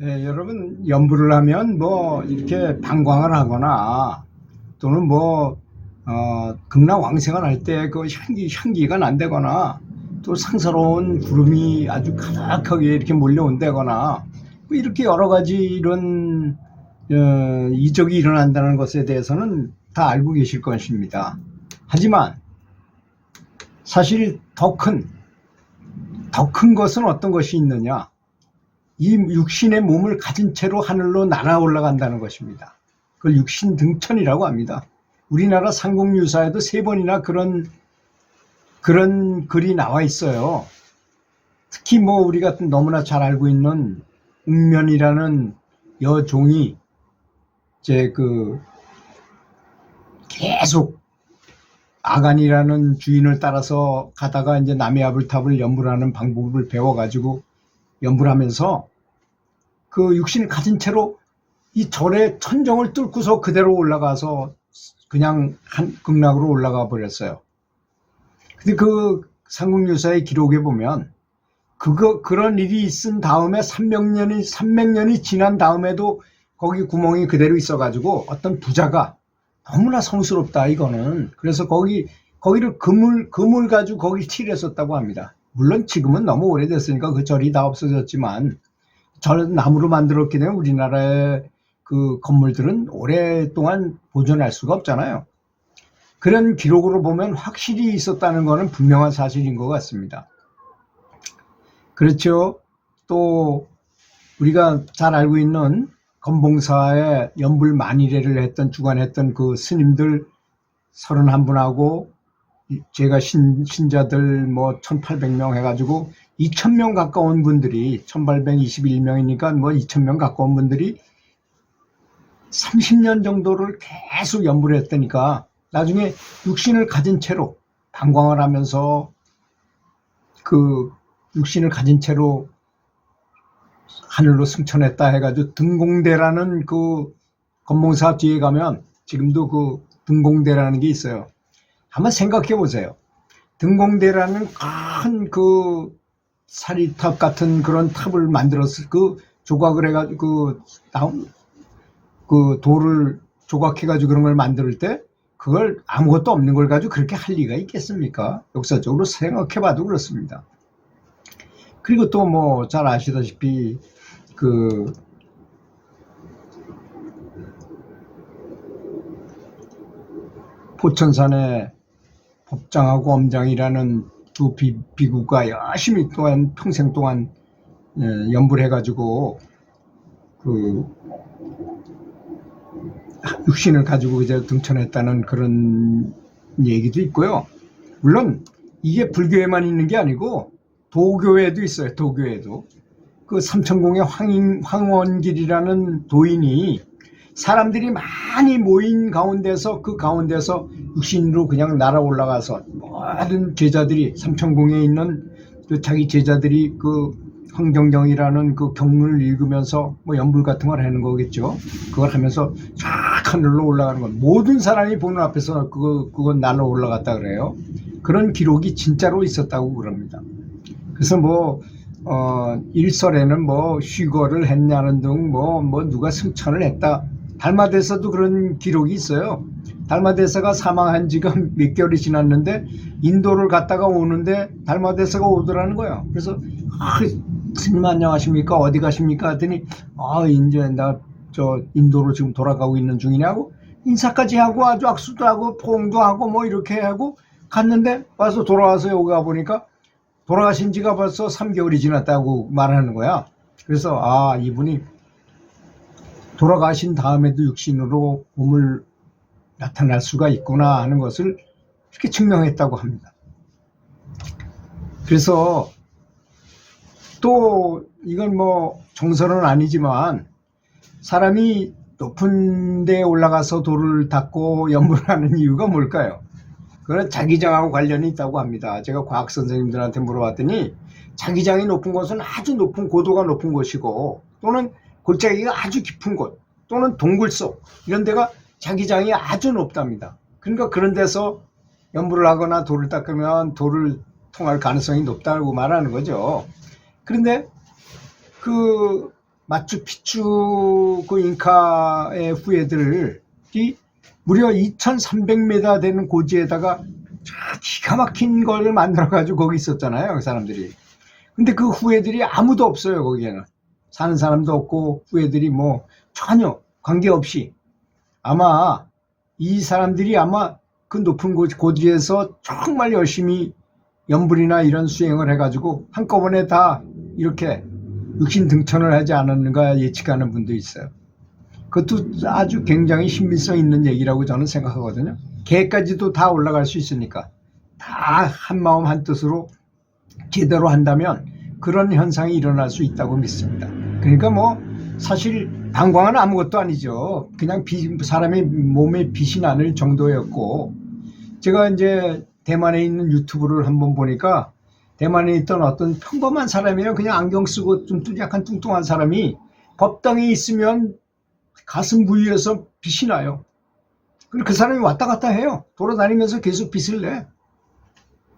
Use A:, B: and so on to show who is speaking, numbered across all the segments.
A: 여러분 연부를 하면 뭐 이렇게 방광을 하거나 또는 뭐 극락왕생을 할 때 그 향기가 난다거나 또 상사로운 구름이 아주 가득하게 이렇게 몰려온다거나 뭐 이렇게 여러 가지 이런 이적이 일어난다는 것에 대해서는 다 알고 계실 것입니다. 하지만 사실 더 큰 것은 어떤 것이 있느냐? 이 육신의 몸을 가진 채로 하늘로 날아 올라간다는 것입니다. 그걸 육신 등천이라고 합니다. 우리나라 삼국유사에도 3번이나 그런 글이 나와 있어요. 특히 뭐 우리가 너무나 잘 알고 있는 웅면이라는 여종이 이제 계속 아간이라는 주인을 따라서 가다가 이제 남해아불탑을 연불하는 방법을 배워가지고 연불하면서 그 육신을 가진 채로 이 절의 천정을 뚫고서 그대로 올라가서 그냥 극락으로 올라가 버렸어요. 근데 그 삼국유사의 기록에 보면 그런 일이 있은 다음에 300년이 지난 다음에도 거기 구멍이 그대로 있어가지고 어떤 부자가 너무나 성스럽다 이거는. 그래서 거기를 금을 가지고 거기 칠했었다고 합니다. 물론 지금은 너무 오래됐으니까 그 절이 다 없어졌지만 절 나무로 만들었기 때문에 우리나라의 그 건물들은 오랫동안 보존할 수가 없잖아요. 그런 기록으로 보면 확실히 있었다는 것은 분명한 사실인 것 같습니다. 그렇죠. 또 우리가 잘 알고 있는 건봉사에 연불 만일회를 주관했던 그 스님들 31분하고 제가 신자들 뭐 1800명 해가지고 2000명 가까운 분들이 1821명이니까 뭐 2000명 가까운 분들이 30년 정도를 계속 연불을 했다니까 나중에 육신을 가진 채로 방광을 하면서 그 육신을 가진 채로 하늘로 승천했다 해가지고 등공대라는 그 건봉사 뒤에 가면 지금도 그 등공대라는 게 있어요. 한번 생각해 보세요. 등공대라는 큰 그 사리탑 같은 그런 탑을 만들었을 그 조각을 해가지고 그 돌을 조각해가지고 그런 걸 만들 때 그걸 아무것도 없는 걸 가지고 그렇게 할 리가 있겠습니까? 역사적으로 생각해 봐도 그렇습니다. 그리고 또 뭐 잘 아시다시피 그 포천산에 법장하고 엄장이라는 두 비구가 열심히 동안 평생 동안 연불해 가지고 그 육신을 가지고 이제 등천했다는 그런 얘기도 있고요. 물론 이게 불교에만 있는 게 아니고 도교에도 있어요. 도교에도 그 삼천공의 황원길이라는 도인이 사람들이 많이 모인 가운데서 그 가운데서 육신으로 그냥 날아 올라가서 모든 제자들이 삼천공에 있는 그 자기 제자들이 그 황정정이라는 그 경문을 읽으면서 뭐 연불 같은 걸 하는 거겠죠. 그걸 하면서 쫙 하늘로 올라가는 건 모든 사람이 보는 앞에서 그건 날아 올라갔다 그래요. 그런 기록이 진짜로 있었다고 그럽니다. 그래서 뭐 일설에는 뭐 쉬거를 했냐는 등 뭐 누가 승천을 했다. 달마대사도 그런 기록이 있어요. 달마대사가 사망한 지가 몇 개월이 지났는데 인도를 갔다가 오는데 달마대사가 오더라는 거예요. 그래서 스님 안녕하십니까 어디 가십니까 하더니 이제 나 저 인도로 지금 돌아가고 있는 중이냐고 인사까지 하고 아주 악수도 하고 포옹도 하고 뭐 이렇게 하고 갔는데 와서 돌아와서 여기 와보니까 돌아가신 지가 벌써 3개월이 지났다고 말하는 거야. 그래서 이분이 돌아가신 다음에도 육신으로 몸을 나타날 수가 있구나 하는 것을 이렇게 증명했다고 합니다. 그래서 또 이건 뭐 정설은 아니지만 사람이 높은 데 올라가서 돌을 닦고 연불하는 이유가 뭘까요? 그건 자기장하고 관련이 있다고 합니다. 제가 과학 선생님들한테 물어봤더니 자기장이 높은 곳은 아주 높은 고도가 높은 곳이고 또는 골짜기가 아주 깊은 곳 또는 동굴 속 이런 데가 자기장이 아주 높답니다. 그러니까 그런 데서 연불을 하거나 돌을 닦으면 돌을 통할 가능성이 높다고 말하는 거죠. 그런데 그 마추픽추 그 잉카의 후예들이 무려 2300m 되는 고지에다가 기가 막힌 걸 만들어가지고 거기 있었잖아요, 그 사람들이. 근데 그 후예들이 아무도 없어요, 거기에는. 사는 사람도 없고, 후예들이 뭐 전혀 관계없이. 아마 이 사람들이 아마 그 높은 고지에서 정말 열심히 연불이나 이런 수행을 해가지고 한꺼번에 다 이렇게 육신 등천을 하지 않았는가 예측하는 분도 있어요. 그것도 아주 굉장히 신빙성 있는 얘기라고 저는 생각하거든요. 개까지도 다 올라갈 수 있으니까 다 한마음 한뜻으로 제대로 한다면 그런 현상이 일어날 수 있다고 믿습니다. 그러니까 뭐 사실 방광은 아무것도 아니죠. 그냥 사람의 몸에 빛이 나는 정도였고, 제가 이제 대만에 있는 유튜브를 한번 보니까 대만에 있던 어떤 평범한 사람이에요. 그냥 안경 쓰고 좀 약간 뚱뚱한 사람이 법당에 있으면 가슴 부위에서 빛이 나요. 그리고 그 사람이 왔다 갔다 해요. 돌아다니면서 계속 빛을 내.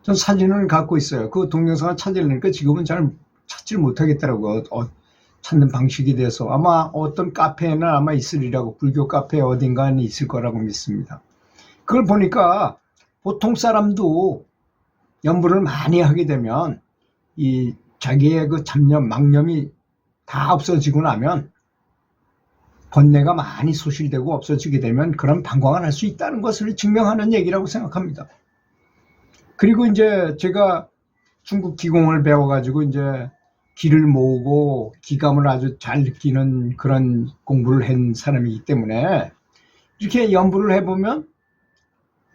A: 전 사진을 갖고 있어요. 그 동영상을 찾으려니까 지금은 잘 찾질 못하겠더라고요. 찾는 방식이 돼서. 아마 어떤 카페에는 아마 있으리라고, 불교 카페 어딘가에 있을 거라고 믿습니다. 그걸 보니까 보통 사람도 연불을 많이 하게 되면 이 자기의 그 잡념, 망념이 다 없어지고 나면, 번뇌가 많이 소실되고 없어지게 되면 그런 방광을 할 수 있다는 것을 증명하는 얘기라고 생각합니다. 그리고 이제 제가 중국 기공을 배워가지고 이제 기를 모으고 기감을 아주 잘 느끼는 그런 공부를 한 사람이기 때문에 이렇게 연불을 해보면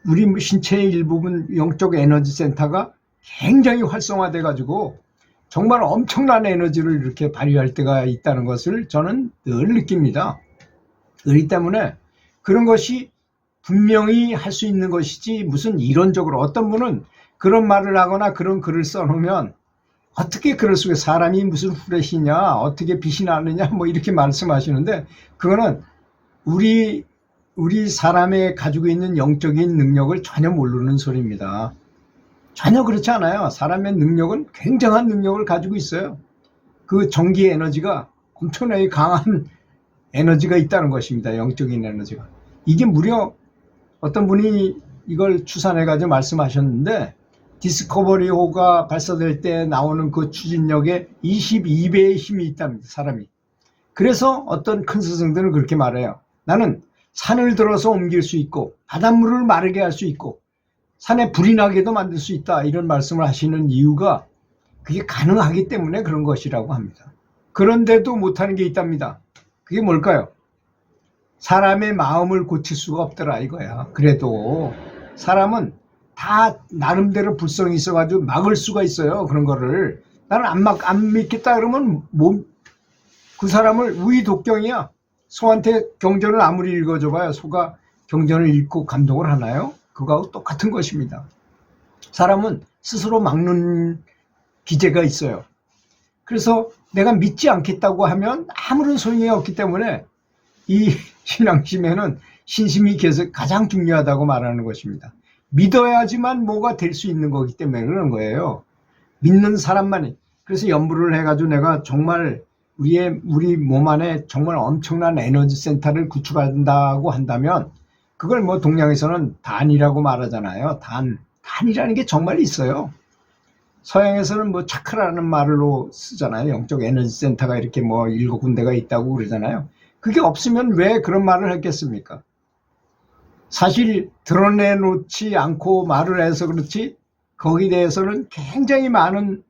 A: 우리 신체의 일부분 영적 에너지 센터가 굉장히 활성화돼 가지고 정말 엄청난 에너지를 이렇게 발휘할 때가 있다는 것을 저는 늘 느낍니다. 그렇기 때문에 그런 것이 분명히 할 수 있는 것이지, 무슨 이론적으로 어떤 분은 그런 말을 하거나 그런 글을 써놓으면 어떻게 그럴 수가, 사람이 무슨 후레시냐, 어떻게 빛이 나느냐 뭐 이렇게 말씀하시는데, 그거는 우리 사람의 가지고 있는 영적인 능력을 전혀 모르는 소리입니다. 전혀 그렇지 않아요. 사람의 능력은 굉장한 능력을 가지고 있어요. 그 전기 에너지가 엄청나게 강한 에너지가 있다는 것입니다. 영적인 에너지가. 이게 무려 어떤 분이 이걸 추산해가지고 말씀하셨는데, 디스커버리호가 발사될 때 나오는 그 추진력에 22배의 힘이 있답니다, 사람이. 그래서 어떤 큰 스승들은 그렇게 말해요. 나는 산을 들어서 옮길 수 있고 바닷물을 마르게 할 수 있고 산에 불이 나게도 만들 수 있다, 이런 말씀을 하시는 이유가 그게 가능하기 때문에 그런 것이라고 합니다. 그런데도 못하는 게 있답니다. 그게 뭘까요? 사람의 마음을 고칠 수가 없더라 이거야. 그래도 사람은 다 나름대로 불성이 있어가지고 막을 수가 있어요. 그런 거를. 나는 안 믿겠다 그러면 그 사람을, 우의독경이야. 소한테 경전을 아무리 읽어줘봐요, 소가 경전을 읽고 감동을 하나요? 그거하고 똑같은 것입니다. 사람은 스스로 막는 기제가 있어요. 그래서 내가 믿지 않겠다고 하면 아무런 소용이 없기 때문에 이 신앙심에는 신심이 가장 중요하다고 말하는 것입니다. 믿어야지만 뭐가 될 수 있는 거기 때문에 그런 거예요. 믿는 사람만이. 그래서 연불을 해가지고 내가 정말 우리 몸 안에 정말 엄청난 에너지 센터를 구축한다고 한다면, 그걸 뭐 동양에서는 단이라고 말하잖아요. 단이라는 게 정말 있어요. 서양에서는 뭐 차크라는 말로 쓰잖아요. 영적 에너지 센터가 이렇게 뭐 7군데가 있다고 그러잖아요. 그게 없으면 왜 그런 말을 했겠습니까? 사실 드러내놓지 않고 말을 해서 그렇지, 거기에 대해서는 굉장히 많은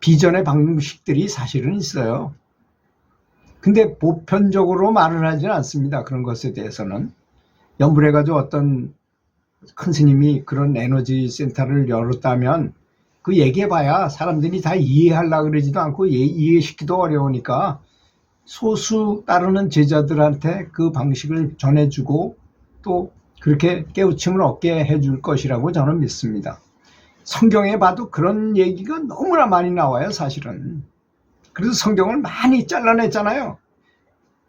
A: 비전의 방식들이 사실은 있어요. 근데 보편적으로 말을 하지는 않습니다. 그런 것에 대해서는. 연불해가지고 어떤 큰 스님이 그런 에너지 센터를 열었다면 그 얘기해봐야 사람들이 다 이해하려고 그러지도 않고 이해시키기도 어려우니까 소수 따르는 제자들한테 그 방식을 전해주고 또 그렇게 깨우침을 얻게 해줄 것이라고 저는 믿습니다. 성경에 봐도 그런 얘기가 너무나 많이 나와요, 사실은. 그래서 성경을 많이 잘라냈잖아요.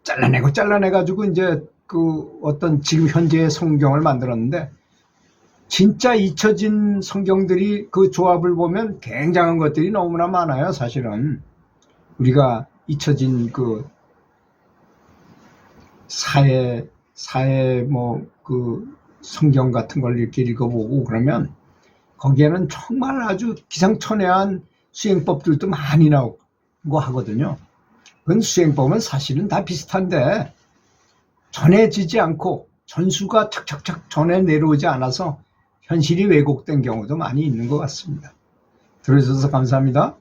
A: 잘라내가지고 이제 그 어떤 지금 현재의 성경을 만들었는데, 진짜 잊혀진 성경들이 그 조합을 보면 굉장한 것들이 너무나 많아요, 사실은. 우리가 잊혀진 그 사회 뭐 그 성경 같은 걸 이렇게 읽어보고 그러면 거기에는 정말 아주 기상천외한 수행법들도 많이 나오고 하거든요. 그건 수행법은 사실은 다 비슷한데 전해지지 않고 전수가 착착착 전해 내려오지 않아서 현실이 왜곡된 경우도 많이 있는 것 같습니다. 들어주셔서 감사합니다.